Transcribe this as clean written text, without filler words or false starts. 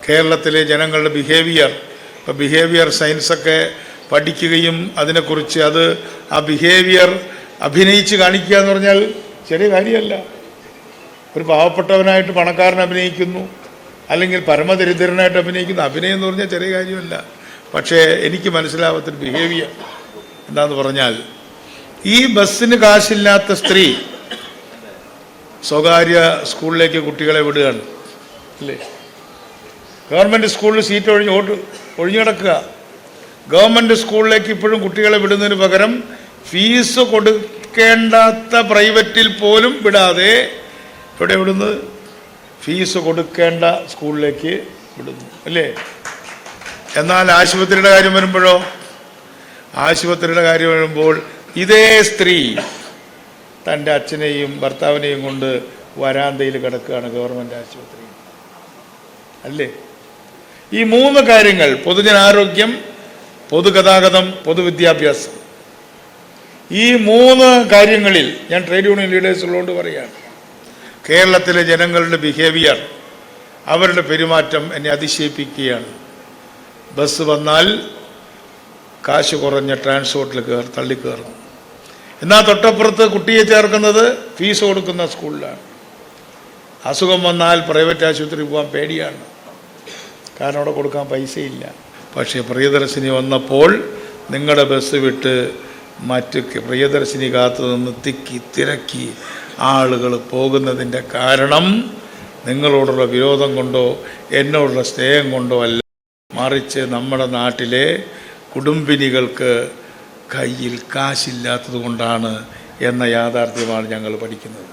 കേരളത്തിലെ ജനങ്ങളുടെ ഇപ്പോൾ ബിഹേവിയർ സയൻസൊക്കെ പഠിക്കുകയും അതിനെക്കുറിച്ച് ആ ബിഹേവിയർ അഭിനയിച്ച് കാണിക്കുക എന്ന് പറഞ്ഞാൽ ചെറിയ കാര്യമല്ല. ഒരു പാവപ്പെട്ടവനായിട്ട് പണക്കാരൻ അഭിനയിക്കുന്നു, അല്ലെങ്കിൽ പരമദരിദ്രനായിട്ട് അഭിനയിക്കുന്നു. അഭിനയം എന്ന് പറഞ്ഞാൽ ചെറിയ കാര്യമല്ല. പക്ഷേ എനിക്ക് മനസ്സിലാവാത്തൊരു ബിഹേവിയർ എന്താന്ന് പറഞ്ഞാൽ, ഈ ബസ്സിന് കാശില്ലാത്ത സ്ത്രീ സ്വകാര്യ സ്കൂളിലേക്ക് കുട്ടികളെ വിടുകയാണ് അല്ലേ? ഗവൺമെൻറ് സ്കൂളിൽ സീറ്റ് ഒഴിഞ്ഞു കിടക്കുക. ഗവൺമെൻറ് സ്കൂളിലേക്ക് ഇപ്പോഴും കുട്ടികളെ വിടുന്നതിന് പകരം ഫീസ് കൊടുക്കേണ്ടാത്ത പ്രൈവറ്റിൽ പോലും വിടാതെ ഇവിടെ വിടുന്നത് ഫീസ് കൊടുക്കേണ്ട സ്കൂളിലേക്ക് വിടുന്നു അല്ലേ? എന്നാൽ ആശുപത്രിയുടെ കാര്യം വരുമ്പോൾ ഇതേ സ്ത്രീ തൻ്റെ അച്ഛനെയും ഭർത്താവിനെയും കൊണ്ട് വരാന്തയിൽ കിടക്കുകയാണ് ഗവൺമെൻറ് ആശുപത്രി അല്ലേ? ഈ 3 കാര്യങ്ങൾ, പൊതുജനാരോഗ്യം, പൊതുഗതാഗതം, പൊതുവിദ്യാഭ്യാസം, ഈ 3 കാര്യങ്ങളിൽ ഞാൻ ട്രേഡ് യൂണിയൻ ലീഡേഴ്സ് ഉള്ളതുകൊണ്ട് പറയുകയാണ്, കേരളത്തിലെ ജനങ്ങളുടെ ബിഹേവിയർ, അവരുടെ പെരുമാറ്റം എന്നെ അതിശയിപ്പിക്കുകയാണ്. ബസ് വന്നാൽ കാശ് കുറഞ്ഞ ട്രാൻസ്പോർട്ടിൽ തള്ളിക്കയറും. എന്നാൽ തൊട്ടപ്പുറത്ത് കുട്ടിയെ ചേർക്കുന്നത് ഫീസ് കൊടുക്കുന്ന സ്കൂളിലാണ്. അസുഖം വന്നാൽ പ്രൈവറ്റ് ആശുപത്രി പോകാൻ പേടിയാണ്, കാരണം അവിടെ കൊടുക്കാൻ പൈസയില്ല. പക്ഷേ പ്രിയദർശിനി വന്നപ്പോൾ നിങ്ങളുടെ ബസ് വിട്ട് മറ്റ് പ്രിയദർശിനി കാത്തു നിന്ന് തിരക്കി ആളുകൾ പോകുന്നതിൻ്റെ കാരണം നിങ്ങളോടുള്ള വിരോധം കൊണ്ടോ എന്നോടുള്ള സ്നേഹം കൊണ്ടോ അല്ല, മറിച്ച് നമ്മുടെ നാട്ടിലെ കുടുംബിനികൾക്ക് കയ്യിൽ കാശില്ലാത്തത് കൊണ്ടാണ് എന്ന യാഥാർത്ഥ്യമാണ് ഞങ്ങൾ പഠിക്കുന്നത്.